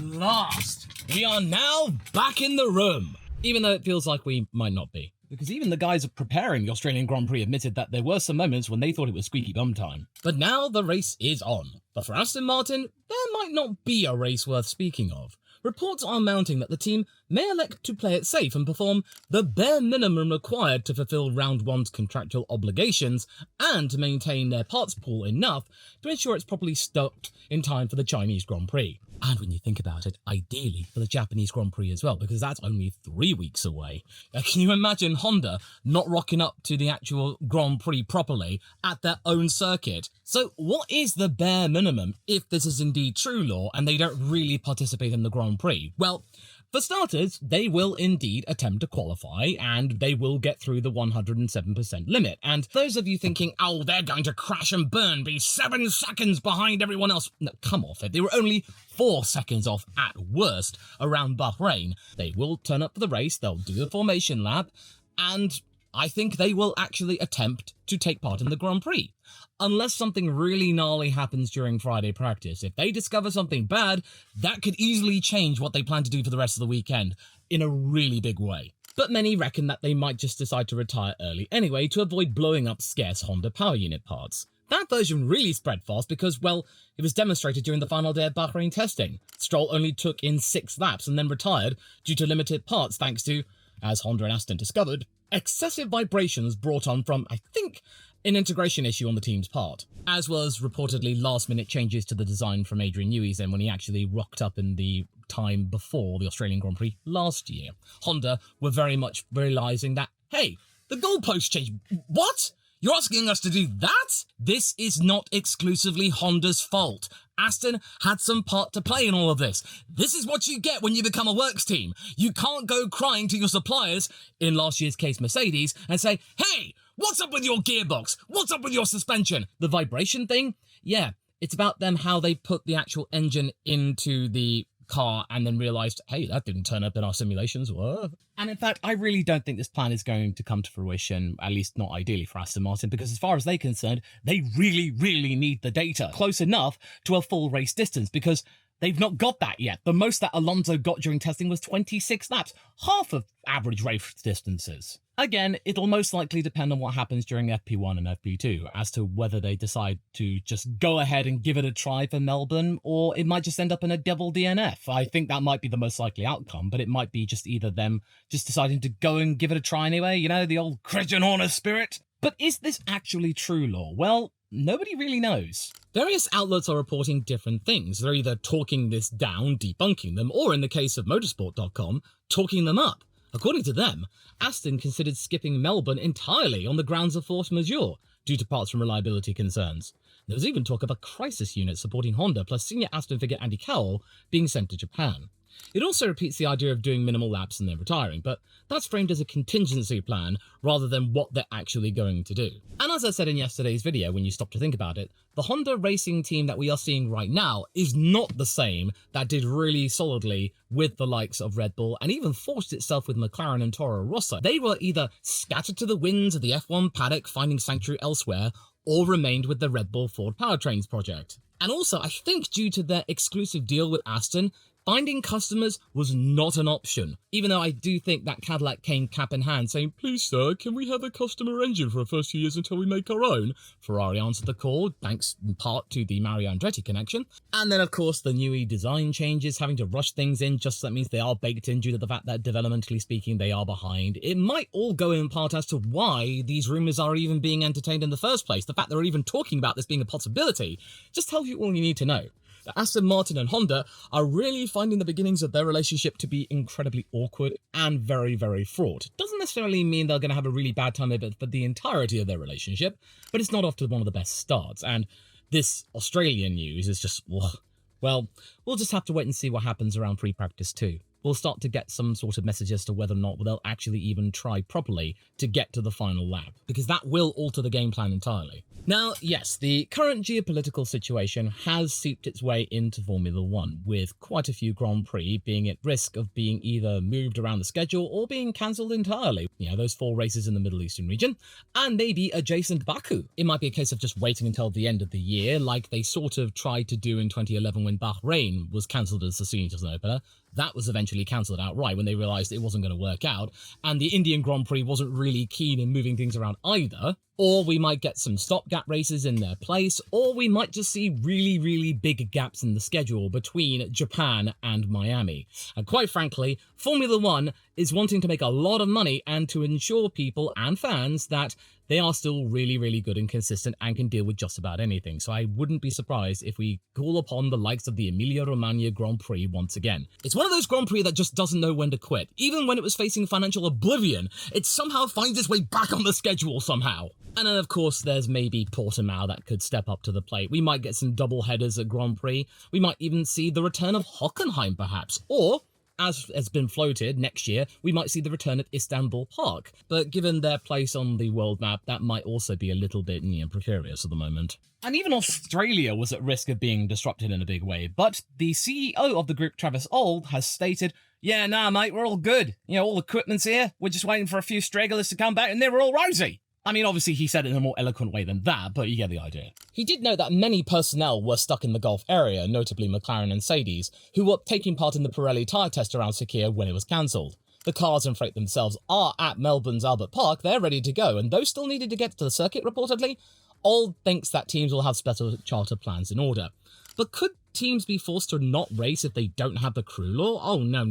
last, we are now back in the room. Even though it feels like we might not be. Because even the guys preparing the Australian Grand Prix admitted that there were some moments when they thought it was squeaky bum time. But now the race is on. But for Aston Martin, there might not be a race worth speaking of. Reports are mounting that the team may elect to play it safe and perform the bare minimum required to fulfill Round 1's contractual obligations and to maintain their parts pool enough to ensure it's properly stocked in time for the Chinese Grand Prix. And when you think about it, ideally for the Japanese Grand Prix as well, because that's only 3 weeks away. Can you imagine Honda not rocking up to the actual Grand Prix properly at their own circuit? So what is the bare minimum if this is indeed true law and they don't really participate in the Grand Prix? Well, for starters, they will indeed attempt to qualify and they will get through the 107% limit. And those of you thinking, oh, they're going to crash and burn, be 7 seconds behind everyone else. No, come off it. They were only 4 seconds off at worst around Bahrain. They will turn up for the race, they'll do the formation lap, and I think they will actually attempt to take part in the Grand Prix. Unless something really gnarly happens during Friday practice. If they discover something bad, that could easily change what they plan to do for the rest of the weekend in a really big way. But many reckon that they might just decide to retire early anyway to avoid blowing up scarce Honda power unit parts. That version really spread fast because, well, it was demonstrated during the final day of Bahrain testing. Stroll only took in 6 laps and then retired due to limited parts thanks to, as Honda and Aston discovered, excessive vibrations brought on from, I think, an integration issue on the team's part, as well as reportedly last-minute changes to the design from Adrian Newey's end when he actually rocked up in the time before the Australian Grand Prix last year. Honda were very much realising that, hey, the goalpost changed. What? You're asking us to do that? This is not exclusively Honda's fault. Aston had some part to play in all of this. This is what you get when you become a works team. You can't go crying to your suppliers, in last year's case Mercedes, and say, hey, what's up with your gearbox? What's up with your suspension? The vibration thing? Yeah, it's about them how they put the actual engine into the car and then realised, hey, that didn't turn up in our simulations. What? And in fact, I really don't think this plan is going to come to fruition, at least not ideally for Aston Martin, because as far as they're concerned, they really, really need the data close enough to a full race distance because they've not got that yet. The most that Alonso got during testing was 26 laps, half of average race distances. Again, it'll most likely depend on what happens during FP1 and FP2 as to whether they decide to just go ahead and give it a try for Melbourne, or it might just end up in a double DNF. I think that might be the most likely outcome, but it might be just either them just deciding to go and give it a try anyway, you know, the old Christian Horner spirit. But is this actually true law? Well, nobody really knows. Various outlets are reporting different things. They're either talking this down, debunking them, or in the case of motorsport.com, talking them up. According to them, Aston considered skipping Melbourne entirely on the grounds of force majeure due to parts from reliability concerns. There was even talk of a crisis unit supporting Honda plus senior Aston figure Andy Cowell being sent to Japan. It also repeats the idea of doing minimal laps and then retiring, but that's framed as a contingency plan rather than what they're actually going to do. And as I said in yesterday's video, when you stop to think about it, the Honda racing team that we are seeing right now is not the same that did really solidly with the likes of Red Bull and even forced itself with McLaren and Toro Rosso. They were either scattered to the winds of the F1 paddock finding sanctuary elsewhere, or remained with the Red Bull Ford Powertrains project. And also, I think due to their exclusive deal with Aston, finding customers was not an option, even though I do think that Cadillac came cap in hand saying, please sir, can we have a customer engine for the first few years until we make our own? Ferrari answered the call, thanks in part to the Mario Andretti connection. And then of course the Newey design changes, having to rush things in, just that means they are baked in due to the fact that developmentally speaking they are behind. It might all go in part as to why these rumours are even being entertained in the first place. The fact they're even talking about this being a possibility just tells you all you need to know. That Aston Martin and Honda are really finding the beginnings of their relationship to be incredibly awkward and very, very fraught. Doesn't necessarily mean they're going to have a really bad time of it for the entirety of their relationship, but it's not off to one of the best starts. And this Australian news is just, well, we'll just have to wait and see what happens around pre-practice too. we'll start to get some sort of message as to whether or not they'll actually even try properly to get to the final lap, because that will alter the game plan entirely. Now, yes, the current geopolitical situation has seeped its way into Formula 1, with quite a few Grand Prix being at risk of being either moved around the schedule or being cancelled entirely. You know, those 4 races in the Middle Eastern region, and maybe adjacent Baku. It might be a case of just waiting until the end of the year, like they sort of tried to do in 2011 when Bahrain was cancelled as the season opener. That was eventually cancelled outright when they realised it wasn't going to work out, and the Indian Grand Prix wasn't really keen in moving things around either. Or we might get some stopgap races in their place, or we might just see really big gaps in the schedule between Japan and Miami. And quite frankly, Formula 1 is wanting to make a lot of money and to ensure people and fans that they are still really good and consistent and can deal with just about anything. So I wouldn't be surprised if we call upon the likes of the Emilia-Romagna Grand Prix once again. It's one of those Grand Prix that just doesn't know when to quit. Even when it was facing financial oblivion, it somehow finds its way back on the schedule somehow. And then, of course, there's maybe Portimao that could step up to the plate. We might get some double headers at Grand Prix. We might even see the return of Hockenheim, perhaps. Or, as has been floated, next year, we might see the return of Istanbul Park. But given their place on the world map, that might also be a little bit, precarious at the moment. And even Australia was at risk of being disrupted in a big way. But the CEO of the group, Travis Auld, has stated, "Yeah, nah, mate, we're all good. All the equipment's here. We're just waiting for a few stragglers to come back and then we're all rosy." I mean, obviously he said it in a more eloquent way than that, but you get the idea. He did note that many personnel were stuck in the Gulf area, notably McLaren and Mercedes, who were taking part in the Pirelli tyre test around Sakhir when it was cancelled. The cars and freight themselves are at Melbourne's Albert Park, they're ready to go, and those still needed to get to the circuit, reportedly. Auld thinks that teams will have special charter plans in order. But could teams be forced to not race if they don't have the crew law? Oh, no.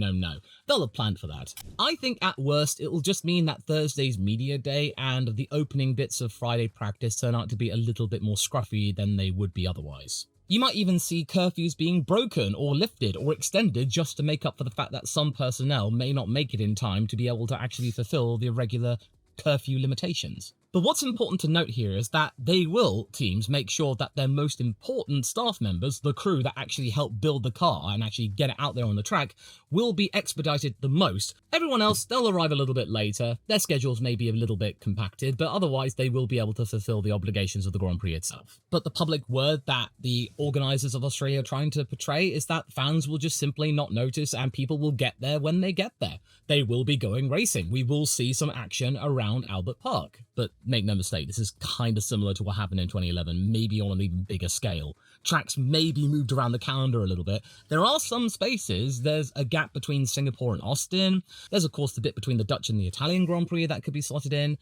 They'll have planned for that. I think at worst, it will just mean that Thursday's media day and the opening bits of Friday practice turn out to be a little bit more scruffy than they would be otherwise. You might even see curfews being broken or lifted or extended just to make up for the fact that some personnel may not make it in time to be able to actually fulfill the irregular curfew limitations. But what's important to note here is that teams make sure that their most important staff members, the crew that actually help build the car and actually get it out there on the track, will be expedited the most. Everyone else, they'll arrive a little bit later, their schedules may be a little bit compacted, but otherwise they will be able to fulfill the obligations of the Grand Prix itself. But the public word that the organisers of Australia are trying to portray is that fans will just simply not notice and people will get there when they get there. They will be going racing. We will see some action around Albert Park. But make no mistake, this is kind of similar to what happened in 2011, maybe on an even bigger scale. Tracks may be moved around the calendar a little bit. There are some spaces. There's a gap between Singapore and Austin. There's, of course, the bit between the Dutch and the Italian Grand Prix that could be slotted in.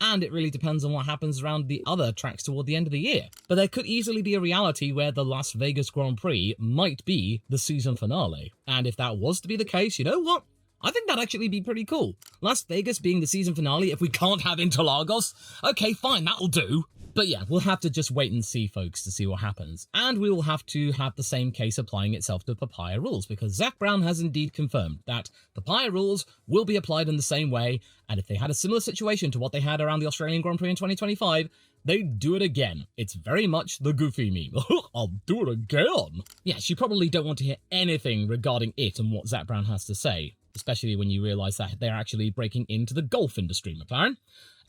And it really depends on what happens around the other tracks toward the end of the year. But there could easily be a reality where the Las Vegas Grand Prix might be the season finale. And if that was to be the case, you know what? I think that'd actually be pretty cool. Las Vegas being the season finale if we can't have Interlagos. Okay, fine, that'll do. But yeah, we'll have to just wait and see, folks, to see what happens. And we will have to have the same case applying itself to Papaya rules, because Zak Brown has indeed confirmed that Papaya rules will be applied in the same way, and if they had a similar situation to what they had around the Australian Grand Prix in 2025, they'd do it again. It's very much the Goofy meme. I'll do it again. Yes, you probably don't want to hear anything regarding it and what Zak Brown has to say, especially when you realise that they're actually breaking into the golf industry, McLaren.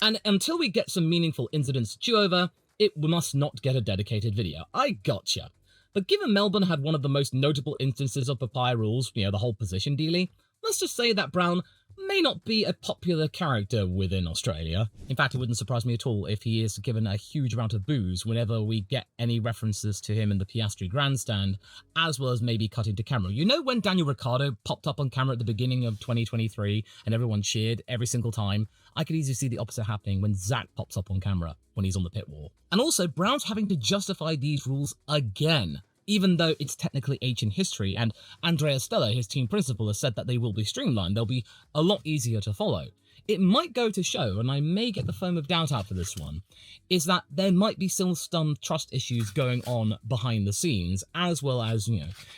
And until we get some meaningful incidents to chew over, it must not get a dedicated video. I gotcha. But given Melbourne had one of the most notable instances of Papaya rules, the whole position dealy, let's just say that Brown may not be a popular character within Australia. In fact, it wouldn't surprise me at all if he is given a huge amount of boos whenever we get any references to him in the Piastri grandstand, as well as maybe cutting to camera. You know when Daniel Ricciardo popped up on camera at the beginning of 2023 and everyone cheered every single time? I could easily see the opposite happening when Zach pops up on camera when he's on the pit wall. And also, Brown's having to justify these rules again, even though it's technically ancient history, and Andrea Stella, his team principal, has said that they will be streamlined, they'll be a lot easier to follow. It might go to show, and I may get the foam of doubt out for this one, is that there might be still some trust issues going on behind the scenes, as well as,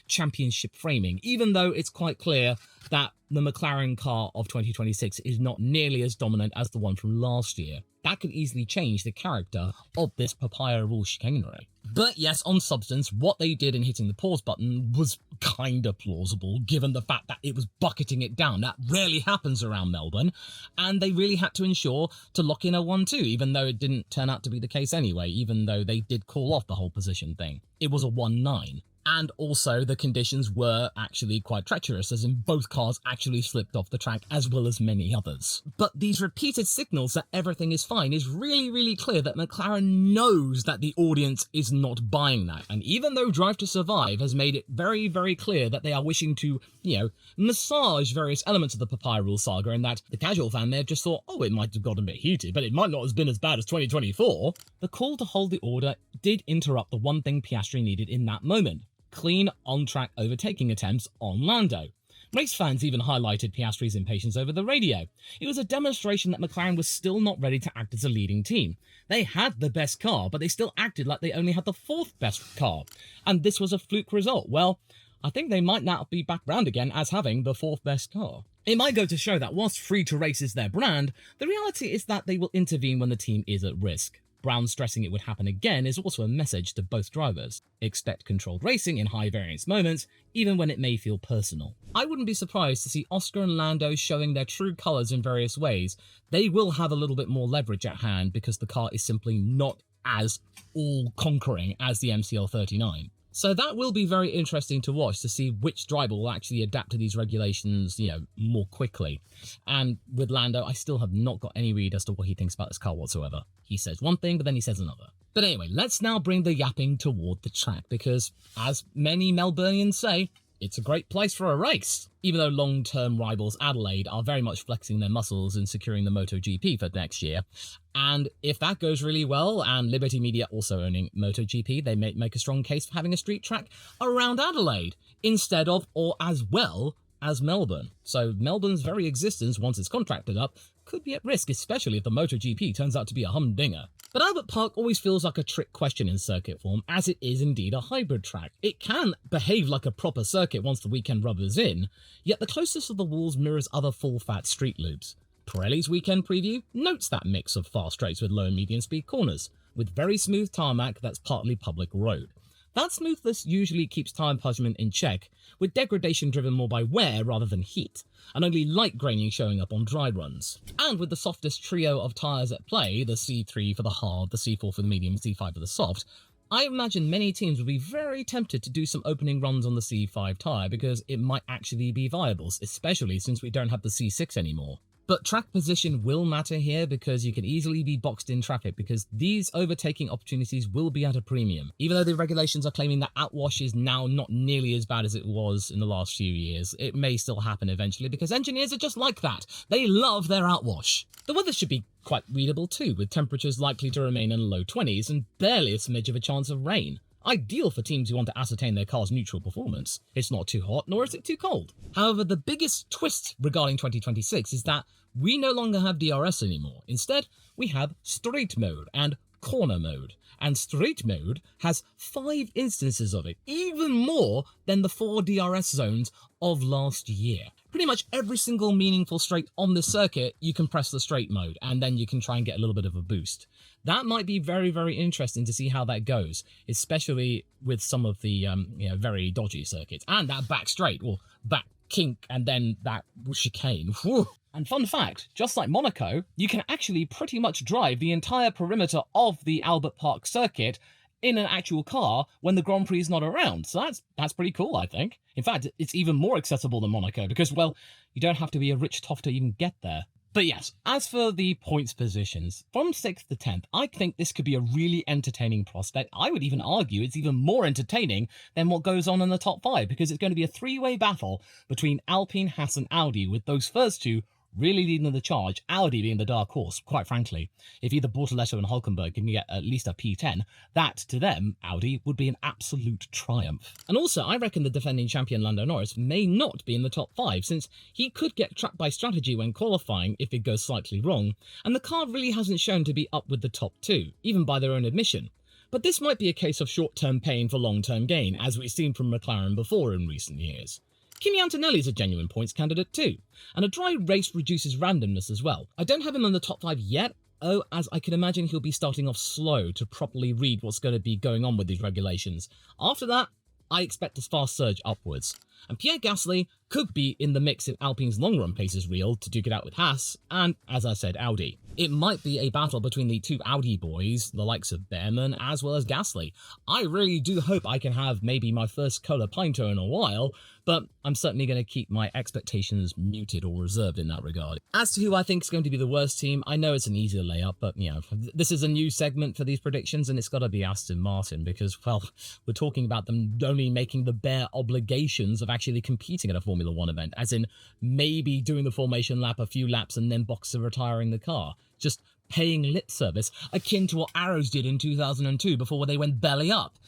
championship framing, even though it's quite clear that the McLaren car of 2026 is not nearly as dominant as the one from last year. that could easily change the character of this papaya rule chicanery. But yes, on substance, what they did in hitting the pause button was kinda plausible, given the fact that it was bucketing it down. That rarely happens around Melbourne, and they really had to ensure to lock in a 1-2, even though it didn't turn out to be the case anyway, even though they did call off the whole position thing. It was a 1-9. And also, the conditions were actually quite treacherous, as in both cars actually slipped off the track, as well as many others. But these repeated signals that everything is fine is really, really clear that McLaren knows that the audience is not buying that. And even though Drive to Survive has made it very, very clear that they are wishing to, massage various elements of the Papaya Rule saga, and that the casual fan may have just thought, oh, it might have gotten a bit heated, but it might not have been as bad as 2024. The call to hold the order did interrupt the one thing Piastri needed in that moment: clean on-track overtaking attempts on Lando. Race fans even highlighted Piastri's impatience over the radio. It was a demonstration that McLaren was still not ready to act as a leading team. They had the best car, but they still acted like they only had the 4th best car. And this was a fluke result. Well, I think they might now be back round again as having the 4th best car. It might go to show that whilst free to race is their brand, the reality is that they will intervene when the team is at risk. Brown stressing it would happen again is also a message to both drivers. Expect controlled racing in high variance moments, even when it may feel personal. I wouldn't be surprised to see Oscar and Lando showing their true colours in various ways. They will have a little bit more leverage at hand because the car is simply not as all-conquering as the MCL39. So that will be very interesting to watch, to see which driver will actually adapt to these regulations, more quickly. And with Lando, I still have not got any read as to what he thinks about this car whatsoever. He says one thing, but then he says another. But anyway, let's now bring the yapping toward the track, because as many Melburnians say, it's a great place for a race. Even though long-term rivals Adelaide are very much flexing their muscles in securing the MotoGP for next year. And if that goes really well, and Liberty Media also owning MotoGP, they may make a strong case for having a street track around Adelaide, instead of or as well as Melbourne. So Melbourne's very existence, once it's contracted up, could be at risk, especially if the MotoGP turns out to be a humdinger. But Albert Park always feels like a trick question in circuit form, as it is indeed a hybrid track. It can behave like a proper circuit once the weekend rubber's in, yet the closest of the walls mirrors other full-fat street loops. Pirelli's weekend preview notes that mix of fast straights with low and medium speed corners, with very smooth tarmac that's partly public road. That smoothness usually keeps tyre punishment in check, with degradation driven more by wear rather than heat, and only light graining showing up on dry runs. And with the softest trio of tyres at play, the C3 for the hard, the C4 for the medium, C5 for the soft, I imagine many teams would be very tempted to do some opening runs on the C5 tyre because it might actually be viable, especially since we don't have the C6 anymore. But track position will matter here because you can easily be boxed in traffic, because these overtaking opportunities will be at a premium. Even though the regulations are claiming that outwash is now not nearly as bad as it was in the last few years, it may still happen eventually because engineers are just like that. They love their outwash. The weather should be quite readable too, with temperatures likely to remain in the low 20s and barely a smidge of a chance of rain. Ideal for teams who want to ascertain their car's neutral performance. It's not too hot, nor is it too cold. However, the biggest twist regarding 2026 is that we no longer have DRS anymore. Instead, we have straight mode and corner mode. And straight mode has 5 instances of it, even more than the 4 DRS zones of last year. Pretty much every single meaningful straight on the circuit, you can press the straight mode, and then you can try and get a little bit of a boost. That might be very, very interesting to see how that goes, especially with some of the very dodgy circuits. And that back straight, or back kink, and then that chicane. Whew. And fun fact, just like Monaco, you can actually pretty much drive the entire perimeter of the Albert Park circuit in an actual car when the Grand Prix is not around. So that's pretty cool, I think. In fact, it's even more accessible than Monaco because, well, you don't have to be a rich toff to even get there. But yes, as for the points positions, from 6th to 10th, I think this could be a really entertaining prospect. I would even argue it's even more entertaining than what goes on in the top 5, because it's going to be a 3-way battle between Alpine, Haas and Audi, with those first two really leading the charge, Audi being the dark horse, quite frankly. If either Bortoletto and Hulkenberg can get at least a P10, that, to them, Audi, would be an absolute triumph. And also, I reckon the defending champion Lando Norris may not be in the top 5, since he could get trapped by strategy when qualifying if it goes slightly wrong, and the car really hasn't shown to be up with the top 2, even by their own admission. But this might be a case of short-term pain for long-term gain, as we've seen from McLaren before in recent years. Kimi Antonelli is a genuine points candidate too, and a dry race reduces randomness as well. I don't have him in the top 5 yet, 2.0, as I can imagine he'll be starting off slow to properly read what's going to be going on with these regulations. After that, I expect a fast surge upwards. And Pierre Gasly could be in the mix if Alpine's long-run pace is real to duke it out with Haas, and, as I said, Audi. It might be a battle between the two Audi boys, the likes of Behrman, as well as Gasly. I really do hope I can have maybe my first Cola Pinto in a while, but I'm certainly going to keep my expectations muted or reserved in that regard. As to who I think is going to be the worst team, I know it's an easier layup, but, you know, this is a new segment for these predictions, and it's got to be Aston Martin, because, well, we're talking about them only making the bare obligations of actually competing at a Formula 1 event, as in maybe doing the formation lap a few laps and then Boxer retiring the car. Just paying lip service, akin to what Arrows did in 2002 before they went belly up.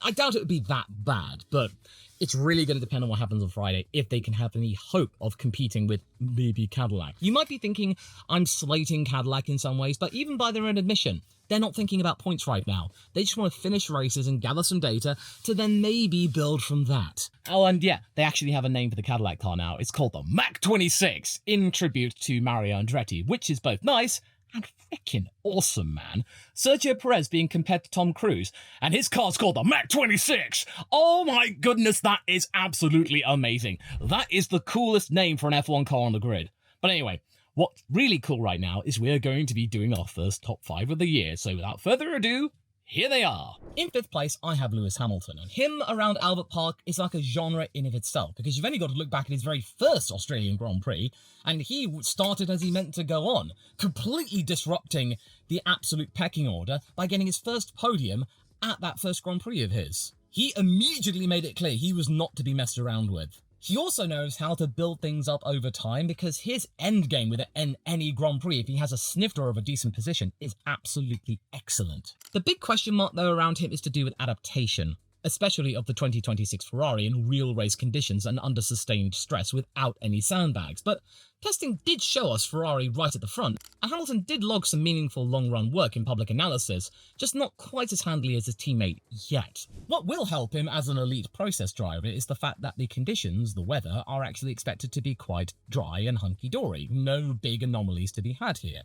I doubt it would be that bad, but it's really going to depend on what happens on Friday if they can have any hope of competing with maybe Cadillac. You might be thinking I'm slating Cadillac in some ways, but even by their own admission, they're not thinking about points right now. They just want to finish races and gather some data to then maybe build from that. Oh, and yeah, they actually have a name for the Cadillac car now. It's called the Mach 26, in tribute to Mario Andretti, which is both nice and freaking awesome, man. Sergio Perez being compared to Tom Cruise, and his car's called the Mach 26. Oh my goodness, that is absolutely amazing. That is the coolest name for an F1 car on the grid. But anyway, what's really cool right now is we're going to be doing our first top 5 of the year, so without further ado, here they are. In 5th place, I have Lewis Hamilton, and him around Albert Park is like a genre in of itself, because you've only got to look back at his very first Australian Grand Prix, and he started as he meant to go on, completely disrupting the absolute pecking order by getting his first podium at that first Grand Prix of his. He immediately made it clear he was not to be messed around with. He also knows how to build things up over time, because his end game with any Grand Prix, if he has a snifter of a decent position, is absolutely excellent. The big question mark though around him is to do with adaptation, especially of the 2026 Ferrari in real race conditions and under sustained stress without any sandbags. But testing did show us Ferrari right at the front, and Hamilton did log some meaningful long-run work in public analysis, just not quite as handily as his teammate yet. What will help him as an elite process driver is the fact that the conditions, the weather, are actually expected to be quite dry and hunky-dory. No big anomalies to be had here.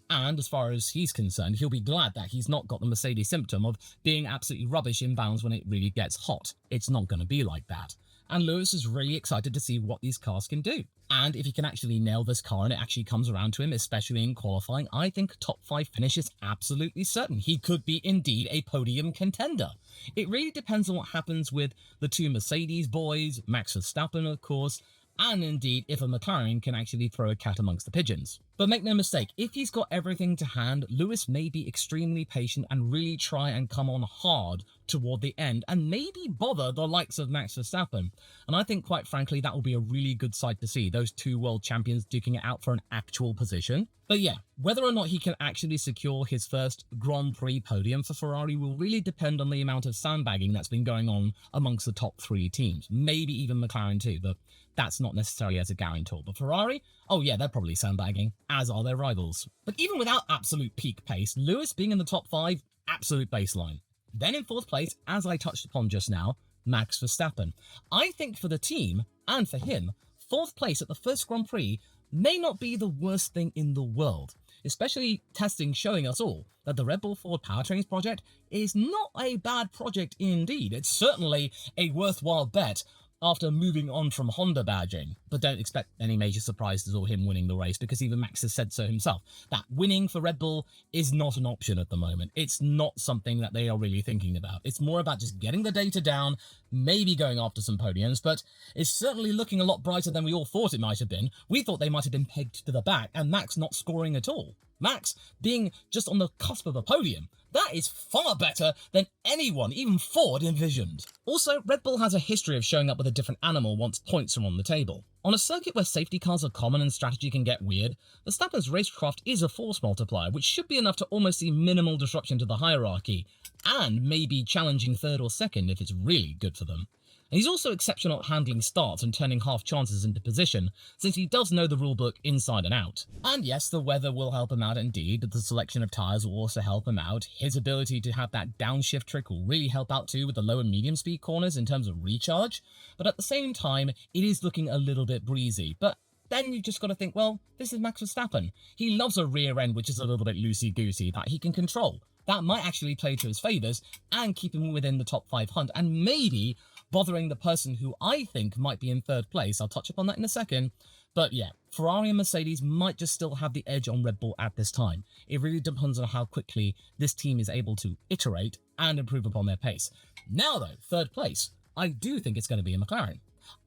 And as far as he's concerned, he'll be glad that he's not got the Mercedes symptom of being absolutely rubbish in bounds when it really gets hot. It's not going to be like that. And Lewis is really excited to see what these cars can do. And if he can actually nail this car and it actually comes around to him, especially in qualifying, I think top 5 finish is absolutely certain. He could be indeed a podium contender. It really depends on what happens with the two Mercedes boys, Max Verstappen of course, and indeed if a McLaren can actually throw a cat amongst the pigeons. But make no mistake, if he's got everything to hand, Lewis may be extremely patient and really try and come on hard toward the end and maybe bother the likes of Max Verstappen. And I think, quite frankly, that will be a really good sight to see, those two world champions duking it out for an actual position. But yeah, whether or not he can actually secure his first Grand Prix podium for Ferrari will really depend on the amount of sandbagging that's been going on amongst the top 3 teams, maybe even McLaren too, but that's not necessarily as a guarantor. But Ferrari, oh yeah, they're probably sandbagging, as are their rivals. But even without absolute peak pace, Lewis being in the top 5, absolute baseline. Then in 4th place, as I touched upon just now, Max Verstappen. I think for the team, and for him, 4th place at the first Grand Prix may not be the worst thing in the world, especially testing showing us all that the Red Bull Ford Powertrains project is not a bad project indeed. It's certainly a worthwhile bet after moving on from Honda badging. But don't expect any major surprises or him winning the race, because even Max has said so himself, that winning for Red Bull is not an option at the moment. It's not something that they are really thinking about. It's more about just getting the data down, maybe going after some podiums, but it's certainly looking a lot brighter than we all thought it might have been. We thought they might have been pegged to the back, and Max not scoring at all. Max being just on the cusp of a podium. That is far better than anyone, even Ford, envisioned. Also, Red Bull has a history of showing up with a different animal once points are on the table. On a circuit where safety cars are common and strategy can get weird, Verstappen's racecraft is a force multiplier, which should be enough to almost see minimal disruption to the hierarchy, and maybe challenging 3rd or 2nd if it's really good for them. And he's also exceptional at handling starts and turning half chances into position, since he does know the rulebook inside and out. And yes, the weather will help him out indeed, the selection of tyres will also help him out, his ability to have that downshift trick will really help out too with the low and medium speed corners in terms of recharge, but at the same time, it is looking a little bit breezy. But then you just got to think, well, this is Max Verstappen. He loves a rear end which is a little bit loosey-goosey that he can control. That might actually play to his favours and keep him within the top 500 and maybe bothering the person who I think might be in third place. I'll touch upon that in a second. But yeah, Ferrari and Mercedes might just still have the edge on Red Bull at this time. It really depends on how quickly this team is able to iterate and improve upon their pace. Now though, third place, I do think it's going to be a McLaren.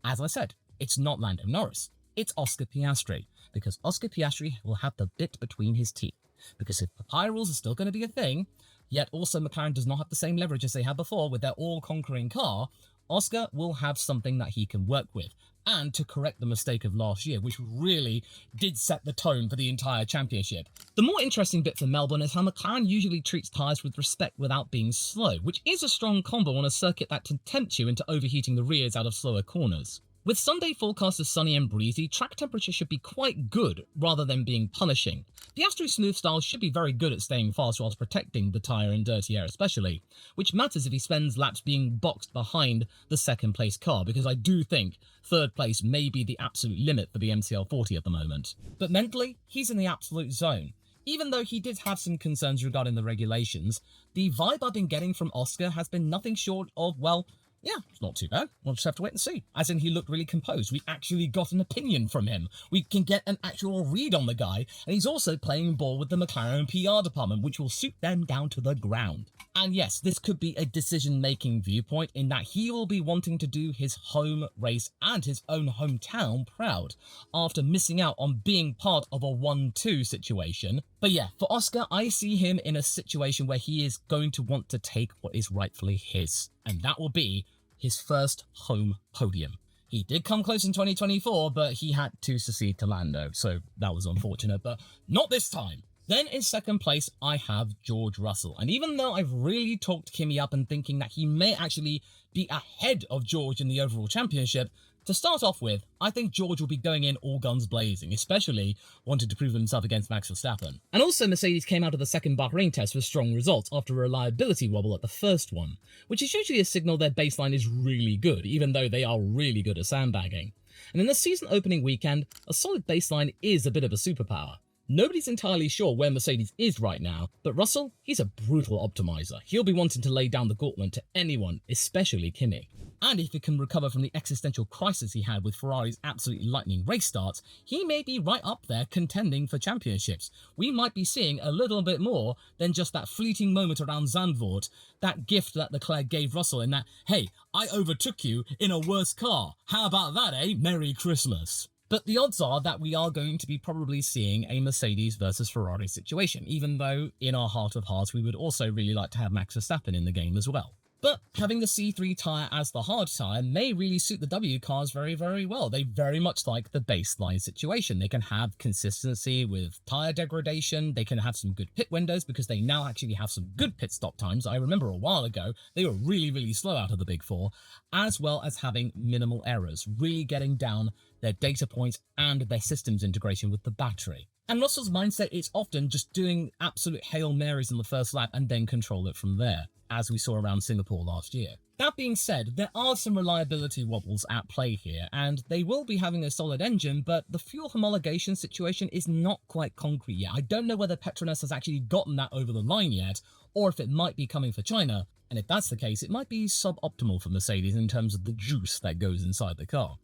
As I said, it's not Lando Norris, it's Oscar Piastri, because Oscar Piastri will have the bit between his teeth. Because if papaya rules are still going to be a thing, yet also McLaren does not have the same leverage as they had before with their all-conquering car, Oscar will have something that he can work with, and to correct the mistake of last year, which really did set the tone for the entire championship. The more interesting bit for Melbourne is how McLaren usually treats tyres with respect without being slow, which is a strong combo on a circuit that can tempt you into overheating the rears out of slower corners. With Sunday forecast as sunny and breezy, track temperature should be quite good rather than being punishing. Piastri's smooth style should be very good at staying fast whilst protecting the tyre in dirty air especially, which matters if he spends laps being boxed behind the second place car, because I do think third place may be the absolute limit for the MCL40 at the moment. But mentally, he's in the absolute zone. Even though he did have some concerns regarding the regulations, the vibe I've been getting from Oscar has been nothing short of, well, yeah, it's not too bad. We'll just have to wait and see. As in, he looked really composed. We actually got an opinion from him. We can get an actual read on the guy, and he's also playing ball with the McLaren PR department, which will suit them down to the ground. And yes, this could be a decision-making viewpoint in that he will be wanting to do his home race and his own hometown proud after missing out on being part of a 1-2 situation. But yeah, for Oscar, I see him in a situation where he is going to want to take what is rightfully his, and that will be his first home podium. He did come close in 2024, but he had to secede to Lando, so that was unfortunate, but not this time. Then in second place, I have George Russell. And even though I've really talked Kimi up and thinking that he may actually be ahead of George in the overall championship, to start off with, I think George will be going in all guns blazing, especially wanting to prove himself against Max Verstappen. And also Mercedes came out of the second Bahrain test with strong results after a reliability wobble at the first one, which is usually a signal their baseline is really good, even though they are really good at sandbagging. And in the season opening weekend, a solid baseline is a bit of a superpower. Nobody's entirely sure where Mercedes is right now, but Russell, he's a brutal optimizer. He'll be wanting to lay down the gauntlet to anyone, especially Kimi. And if he can recover from the existential crisis he had with Ferrari's absolutely lightning race starts, he may be right up there contending for championships. We might be seeing a little bit more than just that fleeting moment around Zandvoort, that gift that Leclerc gave Russell in that, hey, I overtook you in a worse car. How about that, eh? Merry Christmas. But the odds are that we are going to be probably seeing a Mercedes versus Ferrari situation, even though in our heart of hearts we would also really like to have Max Verstappen in the game as well. But having the C3 tyre as the hard tyre may really suit the W cars very, very well. They very much like the baseline situation. They can have consistency with tyre degradation. They can have some good pit windows because they now actually have some good pit stop times. I remember a while ago, they were really, really slow out of the Big Four, as well as having minimal errors, really getting down their data points and their systems integration with the battery. And Russell's mindset is often just doing absolute Hail Marys in the first lap and then control it from there, as we saw around Singapore last year. That being said, there are some reliability wobbles at play here, and they will be having a solid engine, but the fuel homologation situation is not quite concrete yet. I don't know whether Petronas has actually gotten that over the line yet, or if it might be coming for China, and if that's the case, it might be suboptimal for Mercedes in terms of the juice that goes inside the car.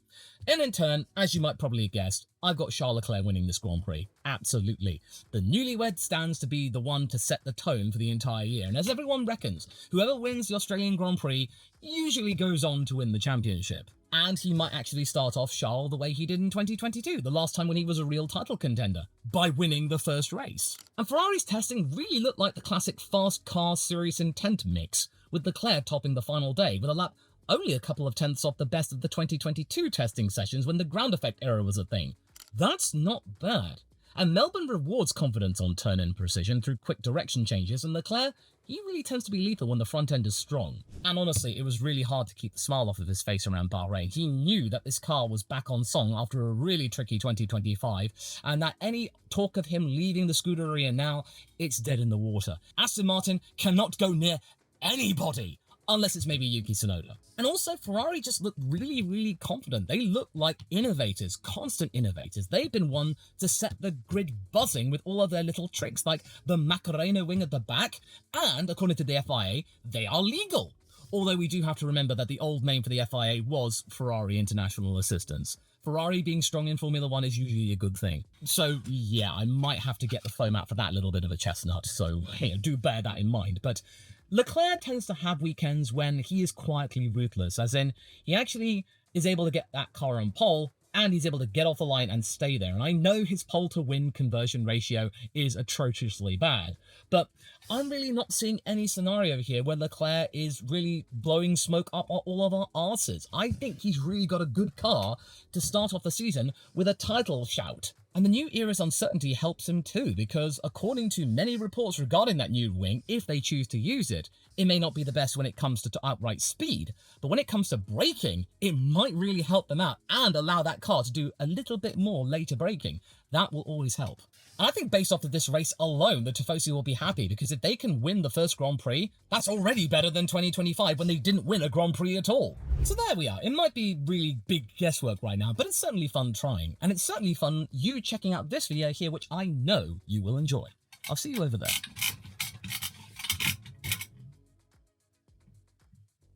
And in turn, as you might probably have guessed, I've got Charles Leclerc winning this Grand Prix. Absolutely. The newlywed stands to be the one to set the tone for the entire year, and as everyone reckons, whoever wins the Australian Grand Prix usually goes on to win the championship. And he might actually start off Charles the way he did in 2022, the last time when he was a real title contender, by winning the first race. And Ferrari's testing really looked like the classic fast car serious intent mix, with Leclerc topping the final day with a lap only a couple of tenths off the best of the 2022 testing sessions when the ground effect error was a thing. That's not bad. And Melbourne rewards confidence on turn-in precision through quick direction changes, and Leclerc, he really tends to be lethal when the front end is strong. And honestly, it was really hard to keep the smile off of his face around Bahrain. He knew that this car was back on song after a really tricky 2025, and that any talk of him leaving the Scuderia now, it's dead in the water. Aston Martin cannot go near anybody unless it's maybe Yuki Tsunoda. And also, Ferrari just look really, really confident. They look like innovators, constant innovators. They've been one to set the grid buzzing with all of their little tricks, like the Macarena wing at the back, and according to the FIA, they are legal. Although we do have to remember that the old name for the FIA was Ferrari International Assistance. Ferrari being strong in Formula 1 is usually a good thing. So, yeah, I might have to get the foam out for that little bit of a chestnut, so hey, do bear that in mind. But Leclerc tends to have weekends when he is quietly ruthless, as in, he actually is able to get that car on pole, and he's able to get off the line and stay there. And I know his pole-to-win conversion ratio is atrociously bad, but I'm really not seeing any scenario here where Leclerc is really blowing smoke up all of our arses. I think he's really got a good car to start off the season with a title shout. And the new era's uncertainty helps him too, because according to many reports regarding that new wing, if they choose to use it, it may not be the best when it comes to outright speed, but when it comes to braking, it might really help them out and allow that car to do a little bit more later braking. That will always help. And I think based off of this race alone, the Tifosi will be happy, because if they can win the first Grand Prix, that's already better than 2025 when they didn't win a Grand Prix at all. So there we are. It might be really big guesswork right now, but it's certainly fun trying. And it's certainly fun you checking out this video here, which I know you will enjoy. I'll see you over there.